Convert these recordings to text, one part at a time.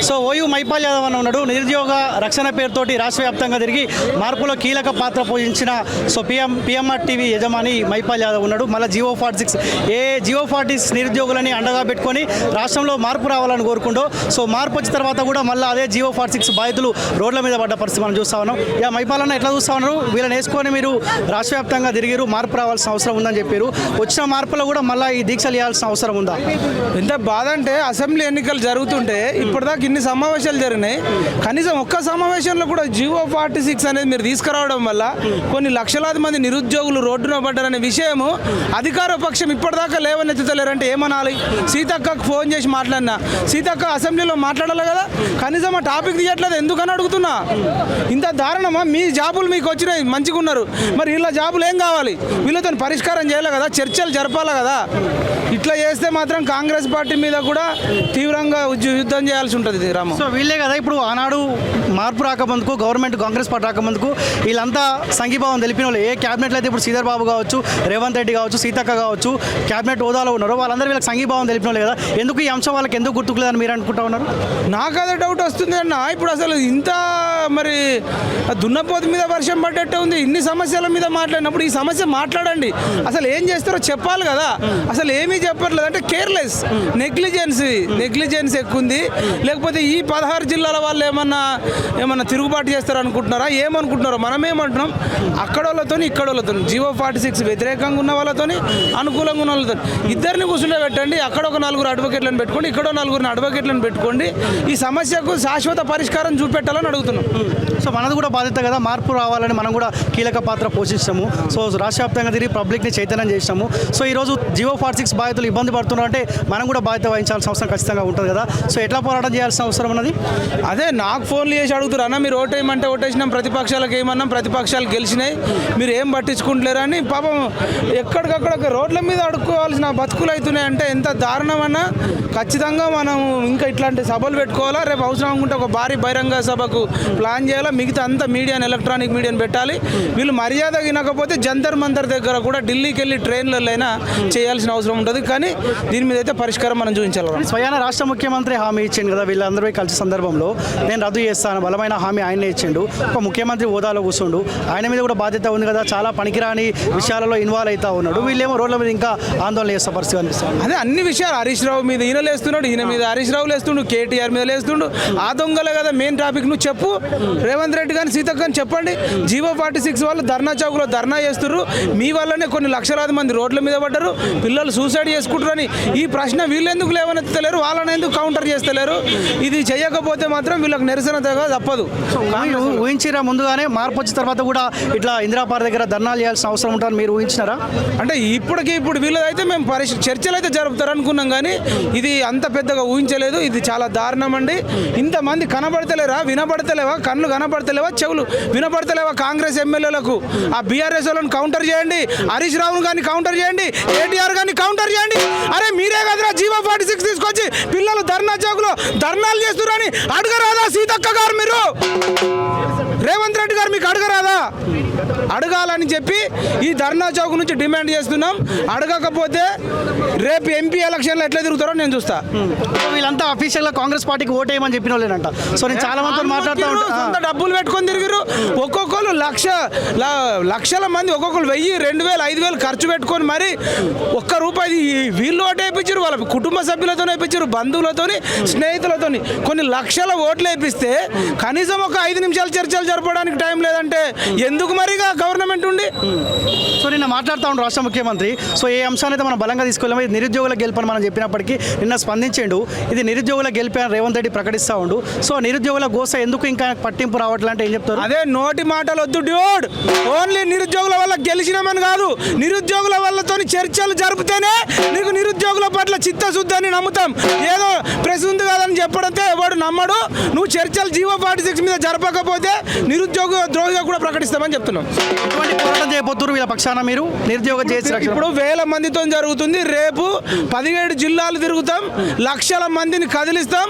So OU Mypal Yadav అని ఉన్నాడు. నిరుద్యోగ రక్షణ పేరుతోటి రాష్ట్ర వ్యాప్తంగా తిరిగి మార్పులో కీలక పాత్ర పోషించిన సో పిఎంఆర్ టీవీ యజమాని మైపాల్ యాదవ్ ఉన్నాడు. మళ్ళీ G46 నిరుద్యోగులని అండగా పెట్టుకొని రాష్ట్రంలో మార్పు రావాలని కోరుకుంటూ సో మార్పు వచ్చిన తర్వాత కూడా మళ్ళీ అదే G46 బాధితులు రోడ్ల మీద పడ్డ పరిస్థితి మనం చూస్తా ఉన్నాం. ఇక మైపాల్ అన్న ఎట్లా చూస్తా ఉన్నారు? వీళ్ళని వేసుకొని మీరు రాష్ట్ర వ్యాప్తంగా తిరిగిరు, మార్పు రావాల్సిన అవసరం ఉందని చెప్పారు. వచ్చిన మార్పులో కూడా మళ్ళీ ఈ దీక్షలు చేయాల్సిన అవసరం ఉందా? ఎంత బాధ అంటే అసెంబ్లీ ఎన్నికలు జరుగుతుంటే ఇప్పటిదాకా ఇన్ని సమావేశాలు జరిగినాయి, కనీసం ఒక్క సమావేశంలో కూడా G46 అనేది మీరు తీసుకురావడం వల్ల కొన్ని లక్షలాది మంది నిరుద్యోగులు రోడ్డున పడ్డారనే విషయము అధికార పక్షం ఇప్పటిదాకా లేవనెత్తుతలేరంటే ఏమనాలి? సీతక్కకు ఫోన్ చేసి మాట్లాడినా, సీతక్క అసెంబ్లీలో మాట్లాడాలి కదా, కనీసం ఆ టాపిక్ తీయట్లేదు ఎందుకని అడుగుతున్నా. ఇంత దారుణమా? మీ జాబులు మీకు వచ్చినాయి, మంచిగా ఉన్నారు, మరి వీళ్ళ జాబులు ఏం కావాలి? వీళ్ళతో పరిష్కారం చేయాలి కదా, చర్చలు జరపాలి కదా. ఇట్లా చేస్తే మాత్రం కాంగ్రెస్ పార్టీ మీద కూడా తీవ్రంగా యుద్ధం చేయాల్సి ఉంటుంది రాము. సో వీళ్ళే కదా ఇప్పుడు ఆనాడు మార్పు రాకముందుకు గవర్నమెంట్ కాంగ్రెస్ పార్టీ రాకముందుకు వీళ్ళంతా సంఘీభావం తెలిపిన వాళ్ళు. ఏ క్యాబినెట్లో అయితే ఇప్పుడు శ్రీధర్ బాబు కావచ్చు, రేవంత్ రెడ్డి కావచ్చు, సీతక్క కావచ్చు క్యాబినెట్ హోదాలో ఉన్నారు, వాళ్ళందరూ వీళ్ళకి సంఘీభావం తెలిపిన వాళ్ళు కదా. ఎందుకు ఈ అంశం వాళ్ళకి ఎందుకు గుర్తుకులేదని మీరు అనుకుంటా ఉన్నారు? నాకు అదే డౌట్ వస్తుంది అన్న. ఇప్పుడు అసలు ఇంత మరి దున్నపోతు మీద వర్షం పడ్డట్టు ఉంది. ఇన్ని సమస్యల మీద మాట్లాడినప్పుడు ఈ సమస్య మాట్లాడండి, అసలు ఏం చేస్తారో చెప్పాలి కదా. అసలు ఏమీ చెప్పట్లేదు అంటే కేర్లెస్, నెగ్లిజెన్స్ ఎక్కువ ఉంది. లేకపోతే ఈ 16 జిల్లాల వాళ్ళు ఏమన్నా తిరుగుబాటు చేస్తారు అనుకుంటున్నారా? ఏమనుకుంటున్నారో మనం ఏమంటున్నాం, అక్కడోళ్ళతో ఇక్కడోళ్ళతో G46 వ్యతిరేకంగా ఉన్న వాళ్ళతో అనుకూలంగా ఉన్న వాళ్ళతో ఇద్దరిని కూర్చుంటే పెట్టండి. అక్కడ ఒక 4 అడ్వకేట్లను పెట్టుకోండి, ఇక్కడ 4 అడ్వకేట్లను పెట్టుకోండి. ఈ సమస్యకు శాశ్వత పరిష్కారం చూపెట్టాలని అడుగుతున్నాం. సో మనది కూడా బాధ్యత కదా, మార్పు రావాలని మనం కూడా కీలక పాత్ర పోషిస్తాము. సో రాష్ట్ర వ్యాప్తంగా తిరిగి పబ్లిక్ని చైతన్యం చేస్తాము. సో ఈరోజు G46 బాధితులు ఇబ్బంది పడుతున్నారు అంటే మనం కూడా బాధ్యత వహించాల్సిన అవసరం ఖచ్చితంగా ఉంటుంది కదా. సో ఎట్లా పోరాటం చేయాల్సిన అవసరం ఉన్నది? అదే నాకు ఫోన్లు చేసి అడుగుతారు, అన్న మీరు ఓటేయమంటే ఓటేసినాం, ప్రతిపక్షాలకు ఏమన్నాం, ప్రతిపక్షాలు గెలిచినాయి, మీరు ఏం పట్టించుకుంటలేరు అని పాపం ఎక్కడికక్కడ రోడ్ల మీద అడుక్కోవాల్సిన బతుకులు అవుతున్నాయి. అంటే ఎంత దారుణం అన్నా. ఖచ్చితంగా మనం ఇంకా ఇట్లాంటి సభలు పెట్టుకోవాలా, రేపు అవసరం అనుకుంటే ఒక భారీ బహిరంగ సభకు ప్లాన్ చేయాలా, మిగతా అంతా మీడియాని ఎలక్ట్రానిక్ మీడియాని పెట్టాలి. వీళ్ళు మర్యాద వినకపోతే జంతర్ మంతర్ దగ్గర కూడా ఢిల్లీకి వెళ్ళి ట్రైన్లలో అయినా చేయాల్సిన అవసరం ఉంటుంది. కానీ దీని మీద అయితే పరిష్కారం మనం చూపించాలి. స్వయాన రాష్ట్ర ముఖ్యమంత్రి హామీ ఇచ్చిండు కదా, వీళ్ళందరూ కలిసి సందర్భంలో నేను రద్దు చేస్తాను బలమైన హామీ ఆయనే ఇచ్చిండు. ఒక ముఖ్యమంత్రి హోదాలో కూర్చుండు, ఆయన మీద కూడా బాధ్యత ఉంది కదా, చాలా పనికిరాని విషయాలలో ఇన్వాల్వ్ అవుతా ఉన్నాడు. వీళ్ళేమో రోడ్ల మీద ఇంకా ఆందోళన చేస్తా పరిస్థితి అనిపిస్తుంది. అదే అన్ని విషయాలు హరీష్ రావు మీద ఈయన లేస్తున్నాడు, ఈయన మీద హరీష్ రావు లేస్తుండు, కేటీఆర్ మీద లేస్తుండు. ఆ దొంగలే కదా మెయిన్ టాపిక్. నువ్వు చెప్పు, రేవంత్ రెడ్డి కానీ సీతక్క కానీ చెప్పండి. G46 వాళ్ళు ధర్నా చౌక్లో ధర్నా చేస్తున్నారు, మీ వల్లనే కొన్ని లక్షలాది మంది రోడ్ల మీద పడ్డారు, పిల్లలు సూసైడ్ చేసుకుంటారని ఈ ప్రశ్న వీళ్ళు ఎందుకు లేవనెత్తలేరు, వాళ్ళని ఎందుకు కౌంటర్ చేస్తలేరు? ఇది చేయకపోతే మాత్రం వీళ్ళకి నిరసన తప్పదు. ఊహించిరా ముందుగానే మార్పు వచ్చిన తర్వాత కూడా ఇట్లా ఇందిరాపార్క్ దగ్గర ధర్నాలు చేయాల్సిన అవసరం ఉంటుందని మీరు ఊహించినారా? అంటే ఇప్పుడు వీళ్ళదైతే మేము చర్చలు అయితే జరుపుతారు అనుకున్నాం, కానీ ఇది అంత పెద్దగా ఊహించలేదు. ఇది చాలా దారుణం అండి. ఇంతమంది కనబడతలేరా, వినబడతలేవా, కళ్ళు కనబడతలేవా, చెవులు వినబడతలేవా కాంగ్రెస్ ఎమ్మెల్యేలకు? ఆ బీఆర్ఎస్ వాళ్ళని కౌంటర్ చేయండి, హరీష్ రావును కానీ కౌంటర్ చేయండి, కేటీఆర్ కానీ కౌంటర్ చేయండి. అరే మీరే కదరా G46 తీసుకొచ్చి పిల్లలు ధర్నా చౌక్లో ధర్నాలు చేస్తున్నారని అడగరాదా సీతక్క గారు? మీరు రేవంత్ రెడ్డి గారు మీకు అడగరాదా? అడగాలని చెప్పి ఈ ధర్నా చౌక్ నుంచి డిమాండ్ చేస్తున్నాం. అడగకపోతే రేపు ఎంపీ ఎలక్షన్లో ఎట్లా తిరుగుతారో నేను చూస్తా. వీళ్ళంతా అఫీషియల్గా కాంగ్రెస్ పార్టీకి ఓటేయమని చెప్పిన వాళ్ళేనంట. సో నేను చాలా మందితో మాట్లాడుతూ ఉంటాను, డబ్బులు పెట్టుకొని తిరిగిరు. ఒక్కొక్కరు లక్షల మంది ఒక్కొక్కరు 1000, 2000, 5000 ఖర్చు పెట్టుకొని మరి ఒక్క రూపాయి వీళ్ళు ఓటు వేయించారు, వాళ్ళ కుటుంబ సభ్యులతో వేయించారు, బంధువులతో, స్నేహితులతో కొన్ని లక్షల ఓట్లు వేపిస్తే కనీసం ఒక 5 నిమిషాలు చర్చలు జరపడానికి టైం లేదంటే ఎందుకు మరిగా గవర్నమెంట్ ఉండి? సో నిన్న మాట్లాడుతూ ఉండు రాష్ట్ర ముఖ్యమంత్రి. సో ఏ అంశాన్ని అయితే మనం బలంగా తీసుకెళ్ళాము, ఇది నిరుద్యోగుల గెలుపని మనం చెప్పినప్పటికీ నిన్న స్పందించిండు. ఇది నిరుద్యోగుల గెలిపి అని రేవంత్ రెడ్డి ప్రకటిస్తూ ఉండు. సో నిరుద్యోగుల గోస ఎందుకు ఇంకా పట్టింపు రావట్లంటే ఏం చెప్తారు? అదే నోటి మాటలు వద్దు డ్యూడ్. ఓన్లీ నిరుద్యోగుల వల్ల గెలిచినామని కాదు, నిరుద్యోగుల వల్లతో చర్చలు జరిపితేనే నీకు నిరుద్యోగుల పట్ల చిత్తశుద్ధిని నమ్ముతాం. ఏదో ప్రెస్ ఉంది కాదని చెప్పడంతో ఎవడు నమ్మడు. నువ్వు చర్చలు G46 మీద జరపకపోతే నిరుద్యోగ ద్రోహిగా కూడా ప్రకటిస్తామని చెప్తున్నాం. ఎటువంటి పోరాటం చేయబోతున్నారు వీళ్ళ పక్షాన మీరు? నిరుద్యోగ చేసి ఇప్పుడు 1000 మందితో జరుగుతుంది. రేపు 17 జిల్లాలు తిరుగుతాం, లక్షల మందిని కదిలిస్తాం,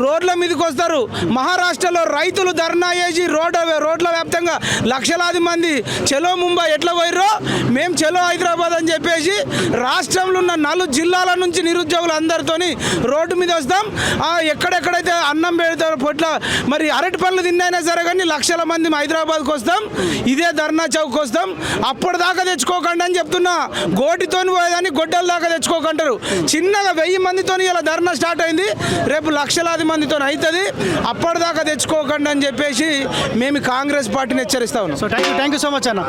రోడ్ల మీదకి వస్తారు. మహారాష్ట్రలో రైతులు ధర్నా చేసి రోడ్ల వ్యాప్తంగా లక్షలాది మంది చలో ముంబై ఎట్లా పోయిర్రో మేము చలో హైదరాబాద్ అని చెప్పేసి రాష్ట్రంలో ఉన్న 4 జిల్లాల నుంచి నిరుద్యోగులు అందరితో రోడ్డు మీద వస్తాం. ఎక్కడెక్కడైతే అన్నం పెడితే పొట్ల మరి అరటి పళ్ళు తిన్నైనా సరే కానీ లక్షల మంది హైదరాబాద్కి వస్తాం, ఇదే ధర్నా చౌక్ వస్తాం. అప్పటిదాకా తెచ్చుకోకండి అని చెప్తున్నా. గోటితోని పోయేదాన్ని గొడ్డల దాకా తెచ్చుకోకంటారు. చిన్నగా 1000 మందితో ఇలా ధర్నా స్టార్ట్ అయింది, రేపు లక్షలాది మందితో అవుతుంది. అప్పటిదాకా తెచ్చుకోకండి అని చెప్పేసి మేము కాంగ్రెస్ పార్టీని హెచ్చరిస్తా ఉన్నాం. So thank you so much అన్న.